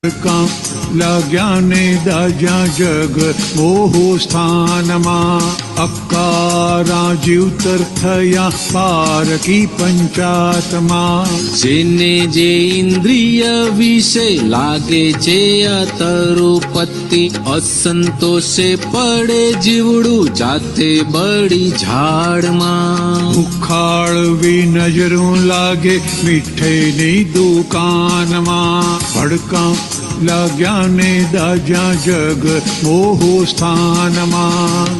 કાં લાગ્યા ને દાજ્યા જગ મોહો સ્થાનમાં અકારા જીવતર થયા પારકી પંચાતમાં જેને જે ઇન્દ્રિય વિશે લાગે છે અતરુપત્તિ અસંતોષે પડે જીવડું જાતે બળી ઝાડમાં ઉખાળવી નજરું લાગે મીઠાઈની દુકાનમાં ભડકા લાગ્યા ને દાજ્યા જગ મોહો સ્થાનમાં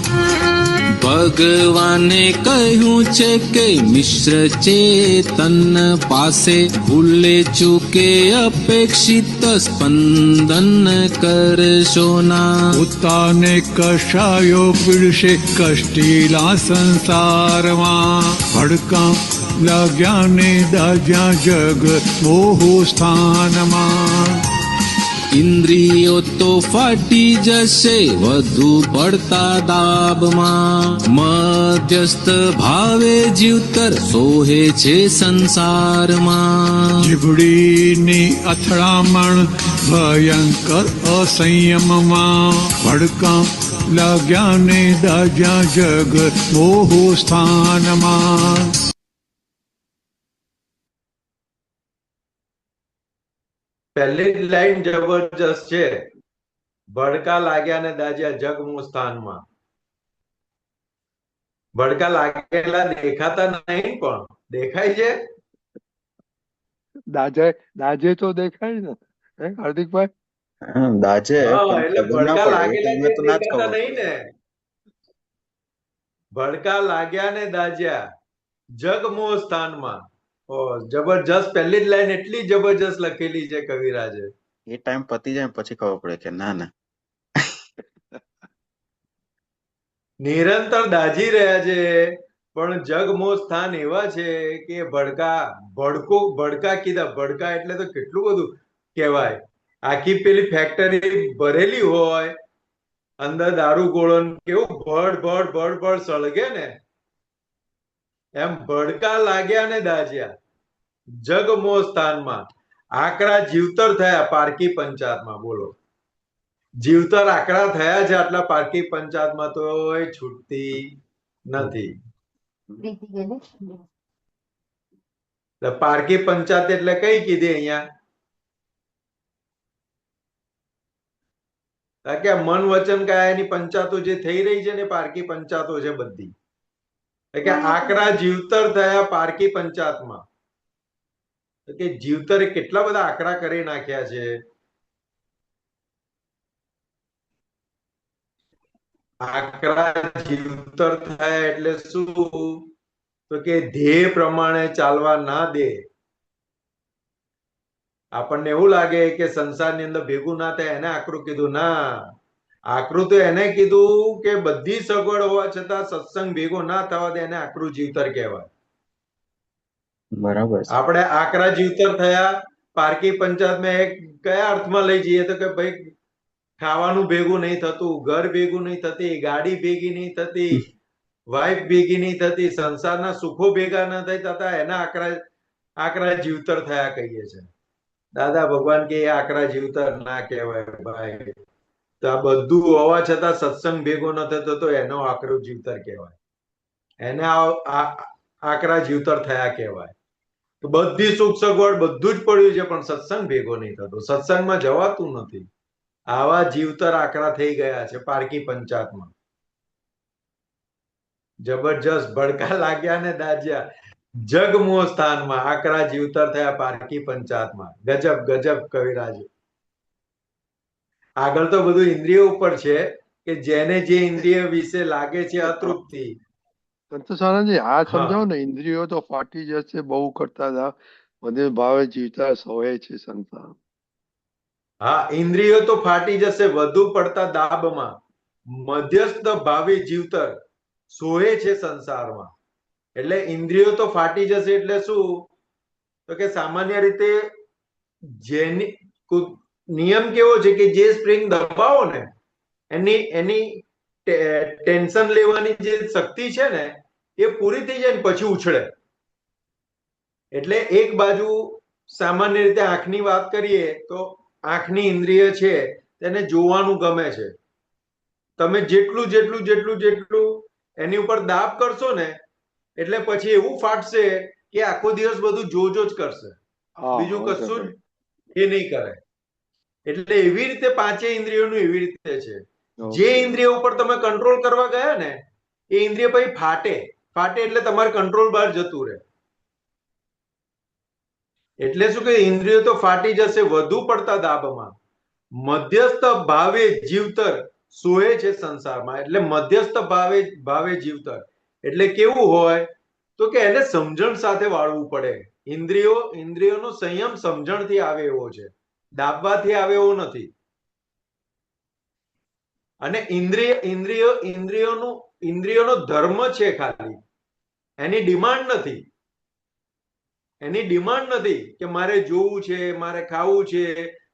ભગવાને કહ્યું છે કે મિશ્ર ચેતન પાસે ભૂલે ચૂકે અપેક્ષિત સ્પંદન કરશો ના પોતાને કશાયો પીડશે કષ્ટીલા સંસારમાં ભડકા લાગ્યા ને દાજ્યા જગ મોહો સ્થાનમાં ઇન્દ્રિયો તો ફાટી જશે વધુ પડતા દાબમાં મધ્યસ્થ ભાવે જીવતર સોહે છે સંસારમાં જીભડીની અથડામણ ભયંકર અસંયમમાં ભડકા લાગ્યા ને દાજ્યા જગ મોહો સ્થાનમાં પહેલી જ લાઈન જબરજસ્ત છે. ભડકા લાગ્યા ને દાજ્યા જગમું સ્થાનમાં. ભડકા લાગેલા દેખાતા નહીં, પણ દેખાય છે. દાજે તો દેખાય ને હાર્દિકભાઈ. દાજે એટલે ભડકા લાગેલા દેખાતા નહીં ને. ભડકા લાગ્યા ને દાજ્યા જગમોહ સ્થાનમાં. જબરજસ્ત પહેલી જ લાઈન એટલી જબરજસ્ત લખેલી છે કવિરાજે. એ ટાઈમ પતી જાય પછી ખબર પડે કે ના ના નિરંતર દાજી રહ્યા છે, પણ જગમોહ સ્થાન એવા છે કે ભડકા કીધા. ભડકા એટલે તો કેટલું બધું કહેવાય. આખી પેલી ફેક્ટરી ભરેલી હોય, અંદર દારૂ ગોળો કેવું ભડ ભડ ભડ ભડ સળગે ને, એમ ભડકા લાગ્યા ને દાજ્યા જગમોહ સ્થાનમાં આકરા જીવતર થયા પારકી પંચાતમાં. બોલો, જીવતર આકરા થયા છે આટલા પારકી પંચાતમાં, તો છૂટતી નથી. પારકી પંચાત એટલે કઈ કીધી અહીંયા કે મન વચન કાયાની પંચાતો જે થઈ રહી છે ને પારકી પંચાતો છે બધી. કે આકરા જીવતર થયા પારકી પંચાતમાં. કે જીવતરે કેટલા બધા આકરા કરી નાખ્યા છે. આકરા જીવતર થયા એટલે શું? તો કે ધ્યેય પ્રમાણે ચાલવા ના દે. આપણને એવું લાગે કે સંસારની અંદર ભેગું ના થાય એને આકરું કીધું. ના, આકરું તો એને કીધું કે બધી સગવડ હોવા છતાં સત્સંગ ભેગો ના થવા દે, એને આકરું જીવતર કહેવાય. બરાબર. આપણે આકરા જીવતર થયા પારકી પંચાયતમાં એક કયા અર્થમાં લઈ જઈએ તો કે ભાઈ ખાવાનું ભેગું નહીં થતું, ઘર ભેગું નહીં થતી, ગાડી ભેગી નહીં થતી, વાઈફ ભેગી નહીં થતી, સંસારના સુખો ભેગા ન થઈ થતા, એના આકરા જીવતર થયા કહીએ છીએ. દાદા ભગવાન કે આકરા જીવતર ના કહેવાય ભાઈ. તો આ બધું હોવા છતાં સત્સંગ ભેગો ન થતો તો એનો આકરો જીવતર કહેવાય. એને આકરા જીવતર થયા કહેવાય. તો બધી સુખ સગવડ બધું જ પડ્યું છે, પણ સત્સંગ ભેગો નહીં થતો, સત્સંગમાં જવાતું નથી. આવા જીવતર આકરા થઈ ગયા છે પારકી પંચાતમાં. જબરજસ્ત ભડકા લાગ્યા ને દાજ્યા જગમોહ સ્થાનમાં આકરા જીવતર થયા પારકી પંચાતમાં. ગજબ ગજબ કવિરાજ. આગળ તો બધું ઇન્દ્રિયો ઉપર છે કે જેને જે ઇન્દ્રિય વિશે લાગે છે અતૃપ્તિ. સંતોષાનંદજી, આ સમજાવો ને, ઇન્દ્રિયો તો ફાટી જશે બહુ કરતા હતા, બધે ભાવે જીવતા સોય છે સંસાર. હા, ઇન્દ્રિયો તો ફાટી જશે વધુ પડતા દાબમાં, મધ્યસ્થ ભાવે જીવતર સોહે છે સંસારમાં. એટલે ઇન્દ્રિયો તો ફાટી જશે એટલે શું? તો કે સામાન્ય રીતે જેની નિયમ કેવો છે કે જે સ્પ્રિંગ દબાવો ને એની ટેન્શન લેવાની જે શક્તિ છે ને એ પૂરી થઈ જાય ને પછી ઉછળે. એટલે એક બાજુ સામાન્ય રીતે આંખની વાત કરીએ તો આંખની ઇન્દ્રિય છે તેને જોવાનું ગમે છે. તમે જેટલું જેટલું જેટલું જેટલું એની ઉપર દાબ કરશો ને એટલે પછી એવું ફાટશે કે આખો દિવસ બધું જોજો જ કરશે, હા બીજું ઓકે કશું જ એ નહીં કરે. એટલે એવી રીતે પાંચેય ઇન્દ્રિયોનું એવી રીતે છે. જે ઓકે ઇન્દ્રિય ઉપર તમે કંટ્રોલ કરવા ગયા ને એ ઇન્દ્રિય પછી ફાટે એટલે તમારે કંટ્રોલ બહાર જતું રહે. એટલે શું કે ઇન્દ્રિયો તો ફાટી જશે વધુ પડતા દાબમાં. મધ્યસ્થ ભાવે જીવતર સોએ છે સંસારમાં. એટલે મધ્યસ્થ ભાવે જીવતર એટલે કેવું હોય તો કે એને સમજણ સાથે વાળવું પડે. ઇન્દ્રિયોનો સંયમ સમજણથી આવે એવો છે, દાબવાથી આવે એવો નથી. અને ઇન્દ્રિયોનો ધર્મ છે ખાલી, એની ડિમાન્ડ નથી. એની ડિમાન્ડ નથી કે મારે જોવું છે, મારે ખાવું છે,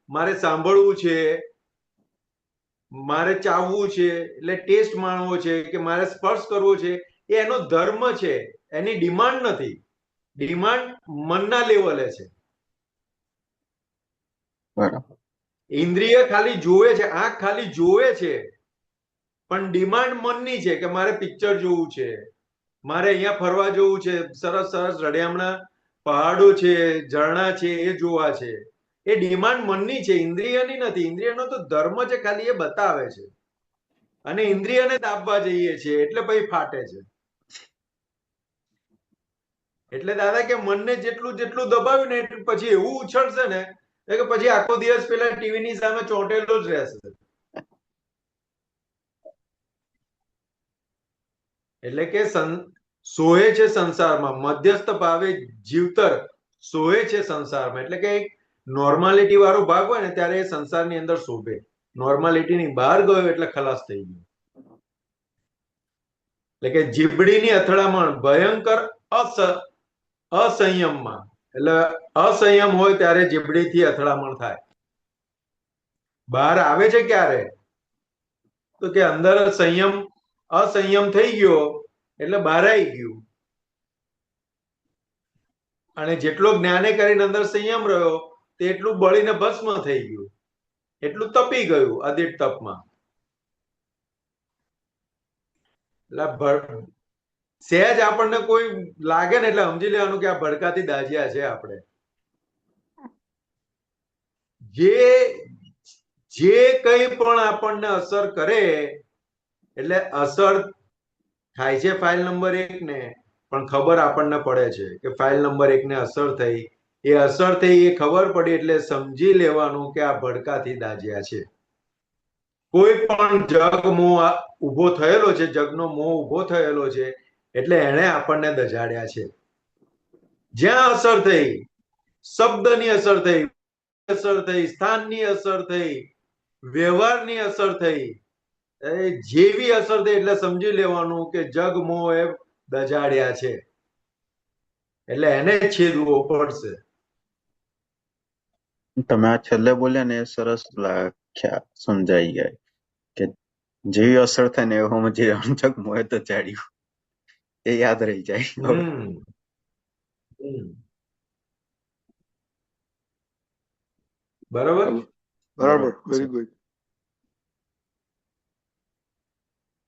મારે સાંભળવું છે, મારે ચાવવું છે એટલે ટેસ્ટ માણવો છે, કે મારે સ્પર્શ કરવો છે. એ એનો ધર્મ છે, એની ડિમાન્ડ નથી. ડિમાન્ડ મનના લેવલે છે. બરાબર. ઇન્દ્રિય ખાલી જોવે છે, આંખ ખાલી જોવે છે, પણ ડિમાન્ડ મનની છે કે મારે પિક્ચર જોવું છે, મારે અહીંયા ફરવા જવું છે, સરસ સરસ રળિયામણા પહાડો છે, ઝરણા છે એ જોવા છે. એ ડિમાન્ડ મનની છે, ઇન્દ્રિયની નથી. ઇન્દ્રિયનો તો ધર્મ છે, ખાલી એ બતાવે છે. અને ઇન્દ્રિયને દાબવા જઈએ છીએ એટલે પછી ફાટે છે. એટલે દાદા કે મનને જેટલું જેટલું દબાવ્યું ને એટલું પછી એવું ઉછળશે ને કે પછી આખો દિવસ પેલા ટીવીની સામે ચોંટેલો જ રહેશે. એટલે કે સોએ છે સંસારમાં, મધ્યસ્થ ભાવે જીવતર સોએ છે સંસારમાં. એટલે કે નોર્માલિટી વાળો ભાગ હોય ને ત્યારે એ સંસારની અંદર શોભે. નોર્માલિટીની બહાર ગયો એટલે ખલાસ થઈ ગયો. એટલે કે જીબડીની અથડામણ ભયંકર અસંયમમાં. એટલે અસંયમ હોય ત્યારે જીબડીથી અથડામણ થાય. બહાર આવે છે ક્યારે તો કે અંદર અસંયમ થઈ ગયો એટલે બહાર આવી ગયું. અને જેટલો જ્ઞાને કરીને અંદર સંયમ રહ્યો તેટલું બળીને ભસ્મ થઈ ગયું, એટલું તપી ગયું અદિત તપમાં. એટલે સહેજ આપણને કોઈ લાગે ને એટલે સમજી લેવાનું કે આ ભડકાથી દાજ્યા છે આપણે. જે કંઈ પણ આપણને અસર કરે એટલે અસર થાય છે ફાઇલ નંબર 1 ને, પણ ખબર આપણને પડે છે કે ફાઇલ નંબર 1 ને અસર થઈ. એ અસર થઈ એ ખબર પડી એટલે સમજી લેવાનું કે આ ભડકાથી દાજ્યા છે. કોઈ પણ જગ મોહ ઉભો થયેલો છે, જગનો મોહ ઉભો થયેલો છે એટલે એને આપણને દજાડ્યા છે. જ્યાં અસર થઈ, શબ્દની અસર થઈ, સ્થાનની અસર થઈ, વ્યવહારની અસર થઈ, જેવી અસર થઈ એટલે સમજી લેવાનું કે જગ મોહ એ દજાડ્યા છે એટલે એને છેદવો પડશે. તમે આ છેલ્લે બોલ્યા ને એ સરસ સમજાઈ ગયા કે જેવી અસર થાય ને એવું સમજી અંજક મોએ તો ચાડ્યું, એ યાદ રહી જાય. બરોબર. બરાબર, વેરી ગુડ.